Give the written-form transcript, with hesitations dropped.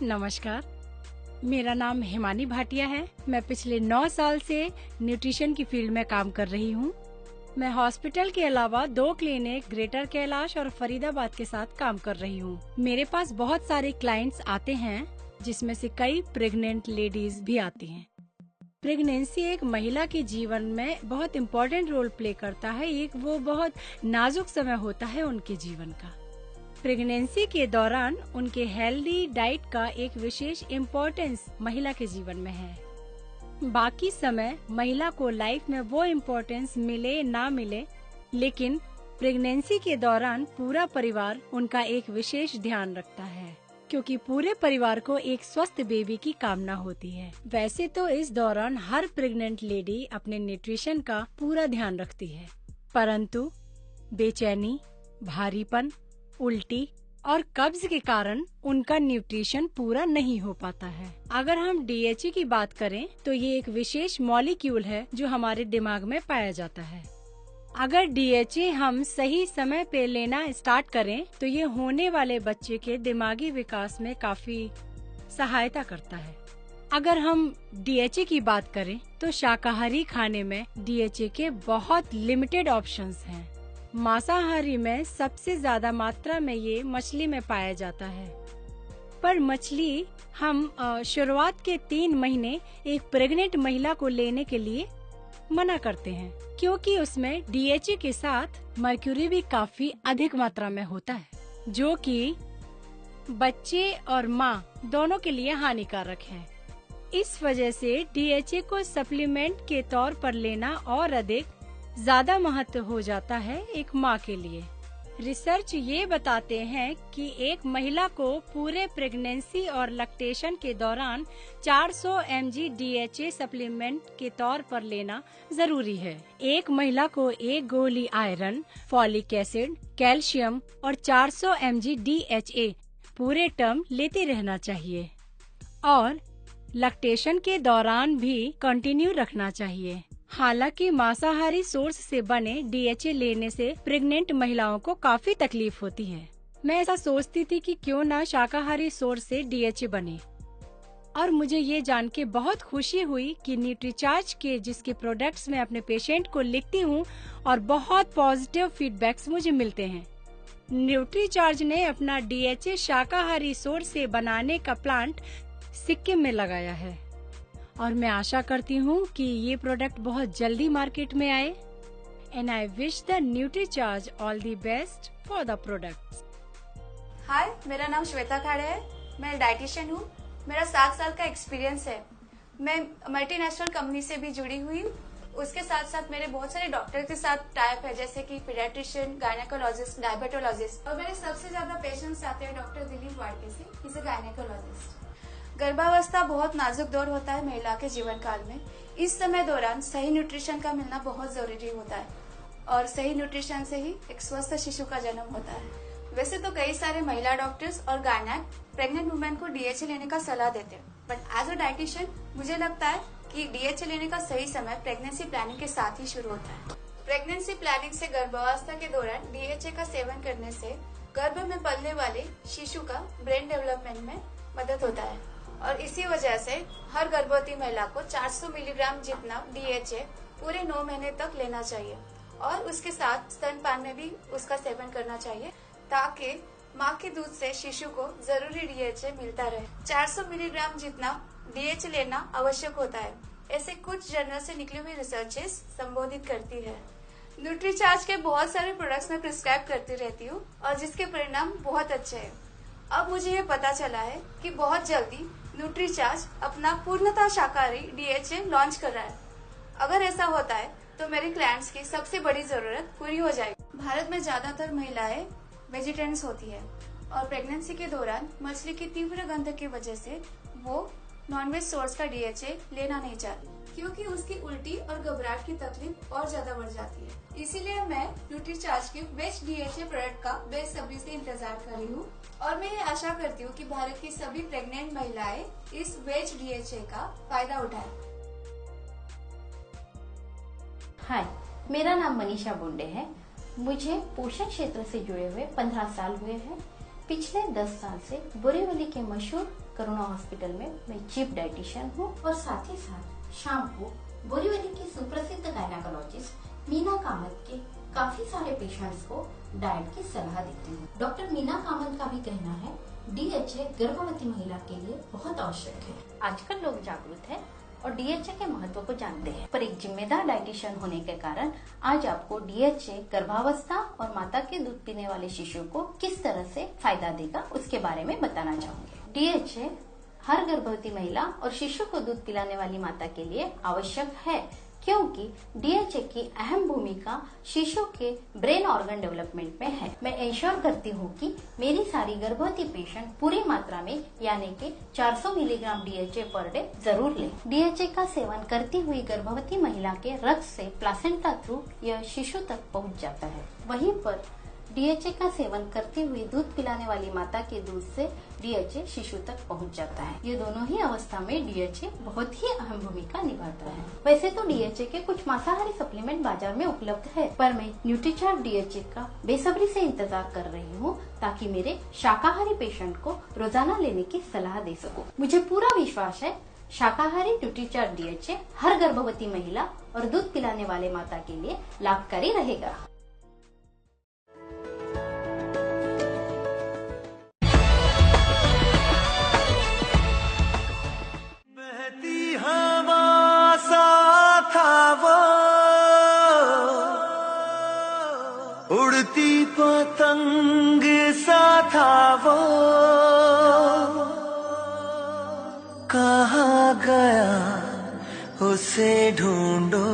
नमस्कार, मेरा नाम हिमानी भाटिया है। मैं पिछले 9 साल से न्यूट्रिशन की फील्ड में काम कर रही हूँ। मैं हॉस्पिटल के अलावा 2 क्लिनिक ग्रेटर कैलाश और फरीदाबाद के साथ काम कर रही हूँ। मेरे पास बहुत सारे क्लाइंट्स आते हैं, जिसमें से कई प्रेग्नेंट लेडीज भी आती हैं। प्रेगनेंसी एक महिला के जीवन में बहुत इम्पोर्टेंट रोल प्ले करता है। एक वो बहुत नाजुक समय होता है उनके जीवन का। प्रेगनेंसी के दौरान उनके हेल्दी डाइट का एक विशेष इम्पोर्टेंस महिला के जीवन में है। बाकी समय महिला को लाइफ में वो इम्पोर्टेंस मिले ना मिले, लेकिन प्रेगनेंसी के दौरान पूरा परिवार उनका एक विशेष ध्यान रखता है, क्योंकि पूरे परिवार को एक स्वस्थ बेबी की कामना होती है। वैसे तो इस दौरान हर प्रेग्नेंट लेडी अपने न्यूट्रिशन का पूरा ध्यान रखती है, परंतु बेचैनी, भारीपन, उल्टी और कब्ज के कारण उनका न्यूट्रिशन पूरा नहीं हो पाता है। अगर हम DHA की बात करें तो ये एक विशेष मॉलिक्यूल है जो हमारे दिमाग में पाया जाता है। अगर DHA हम सही समय पे लेना स्टार्ट करें तो ये होने वाले बच्चे के दिमागी विकास में काफी सहायता करता है। अगर हम DHA की बात करें तो शाकाहारी खाने में DHA के बहुत लिमिटेड ऑप्शंस हैं। मांसाहारी में सबसे ज्यादा मात्रा में ये मछली में पाया जाता है, पर मछली हम शुरुआत के 3 महीने एक प्रेग्नेंट महिला को लेने के लिए मना करते हैं, क्योंकि उसमें DHA के साथ मर्क्यूरी भी काफी अधिक मात्रा में होता है, जो कि बच्चे और माँ दोनों के लिए हानिकारक है। इस वजह से DHA को सप्लीमेंट के तौर पर लेना और अधिक ज्यादा महत्व हो जाता है एक माँ के लिए। रिसर्च ये बताते हैं कि एक महिला को पूरे प्रेगनेंसी और लैक्टेशन के दौरान 400 mg DHA सप्लीमेंट के तौर पर लेना जरूरी है। एक महिला को 1 गोली आयरन, फॉलिक एसिड, कैल्शियम और 400 mg DHA पूरे टर्म लेते रहना चाहिए और लैक्टेशन के दौरान भी कंटिन्यू रखना चाहिए। हालांकि मांसाहारी सोर्स से बने DHA लेने से प्रेग्नेंट महिलाओं को काफी तकलीफ होती है। मैं ऐसा सोचती थी कि क्यों ना शाकाहारी सोर्स से DHA बने, और मुझे ये जान के बहुत खुशी हुई कि न्यूट्रीचार्ज के जिसके प्रोडक्ट्स मैं अपने पेशेंट को लिखती हूँ और बहुत पॉजिटिव फीडबैक्स मुझे मिलते हैं। न्यूट्रीचार्ज ने अपना DHA शाकाहारी सोर्स से बनाने का प्लांट सिक्किम में लगाया है, और मैं आशा करती हूँ कि ये प्रोडक्ट बहुत जल्दी मार्केट में आए। And I wish the Nutricharge all the best for the products. Hi, मेरा नाम श्वेता खाड़े है। मैं डाइटिशियन हूँ। मेरा 7 साल का एक्सपीरियंस है। मैं मल्टीनेशनल कंपनी से भी जुड़ी हुई हूँ। उसके साथ साथ मेरे बहुत सारे डॉक्टर के साथ टाइप है, जैसे कि पीडियाट्रिशियन, गायनेकोलॉजिस्ट, डायबिटोलॉजिस्ट, और मेरे सबसे ज्यादा पेशेंट्स आते हैं डॉक्टर दिलीप वाड़के से। He is a gynaecologist. गर्भावस्था बहुत नाजुक दौर होता है महिला के जीवन काल में। इस समय दौरान सही न्यूट्रिशन का मिलना बहुत जरूरी होता है, और सही न्यूट्रिशन से ही एक स्वस्थ शिशु का जन्म होता है। वैसे तो कई सारे महिला डॉक्टर्स और गायनेक प्रेग्नेंट वुमेन को DHA लेने का सलाह देते हैं, बट एज अ डाइटिशियन मुझे लगता है कि DHA लेने का सही समय प्रेगनेंसी प्लानिंग के साथ ही शुरू होता है। प्रेगनेंसी प्लानिंग से गर्भावस्था के दौरान DHA का सेवन करने से गर्भ में पलने वाले शिशु का ब्रेन डेवलपमेंट में मदद होता है, और इसी वजह से हर गर्भवती महिला को 400 मिलीग्राम जितना DHA पूरे 9 महीने तक लेना चाहिए, और उसके साथ स्तनपान में भी उसका सेवन करना चाहिए, ताकि माँ के दूध से शिशु को जरूरी DHA मिलता रहे। 400 मिलीग्राम जितना DHA लेना आवश्यक होता है, ऐसे कुछ जर्नल से निकली हुई रिसर्चेस संबोधित करती है। न्यूट्रीचार्ज के बहुत सारे प्रोडक्ट्स मैं प्रिस्क्राइब करती रहती हूँ, और जिसके परिणाम बहुत अच्छे हैं। अब मुझे ये पता चला है कि बहुत जल्दी न्यूट्रीचार्ज अपना पूर्णतः शाकाहारी DHA लॉन्च कर रहा है। अगर ऐसा होता है तो मेरे क्लाइंट्स की सबसे बड़ी जरूरत पूरी हो जाएगी। भारत में ज्यादातर महिलाएं वेजिटेरियंस होती है, और प्रेगनेंसी के दौरान मछली की तीव्र गंध की वजह से वो नॉनवेज सोर्स का DHA लेना नहीं चाहती, क्योंकि उसकी उल्टी और घबराहट की तकलीफ और ज्यादा बढ़ जाती है। इसीलिए मैं न्यूट्रीचार्ज के वेज DHA प्रोडक्ट का बेसब्री से इंतजार कर रही हूँ, और मैं ये आशा करती हूँ कि भारत की सभी प्रेग्नेंट महिलाएं इस वेज DHA का फायदा उठाएं। हाय, मेरा नाम मनीषा बुंडे है। मुझे पोषण क्षेत्र से जुड़े हुए 15 साल हुए हैं। पिछले 10 साल से बोरीवली के मशहूर करुणा हॉस्पिटल में मैं चीफ डाइटिशियन हूँ और साथ ही साथ शाम को बोरीवली की सुप्रसिद्ध गायनेकोलॉजिस्ट मीना कामत के काफी सारे पेशेंट्स को डाइट की सलाह देती हूँ। डॉक्टर मीना कामत का भी कहना है DHA गर्भवती महिला के लिए बहुत आवश्यक है। आजकल लोग जागरूक हैं और DHA के महत्व को जानते हैं, पर एक जिम्मेदार डाइटिशियन होने के कारण आज आपको DHA गर्भावस्था और माता के दूध पीने वाले शिशु को किस तरह से फायदा देगा उसके बारे में बताना चाहूंगी। DHA हर गर्भवती महिला और शिशु को दूध पिलाने वाली माता के लिए आवश्यक है, क्योंकि DHA की अहम भूमिका शिशु के ब्रेन ऑर्गन डेवलपमेंट में है। मैं इंश्योर करती हूँ कि मेरी सारी गर्भवती पेशेंट पूरी मात्रा में यानी कि 400 मिलीग्राम DHA पर डे जरूर लें। DHA का सेवन करती हुई गर्भवती महिला के रक्त से प्लासेंटा थ्रू यह शिशु तक पहुँच जाता है। वहीं पर DHA का सेवन करती हुई दूध पिलाने वाली माता के दूध से DHA शिशु तक पहुंच जाता है। ये दोनों ही अवस्था में DHA बहुत ही अहम भूमिका निभाता है। वैसे तो DHA के कुछ मांसाहारी सप्लीमेंट बाजार में उपलब्ध है, पर मैं न्यूट्रीचार्ट DHA का बेसब्री से इंतजार कर रही हूँ ताकि मेरे शाकाहारी पेशेंट को रोजाना लेने की सलाह दे सकूं। मुझे पूरा विश्वास है शाकाहारी न्यूट्रीचार्ट DHA हर गर्भवती महिला और दूध पिलाने वाले माता के लिए लाभकारी रहेगा। उड़ती पतंग सा था वो, कहाँ गया उसे ढूंढो।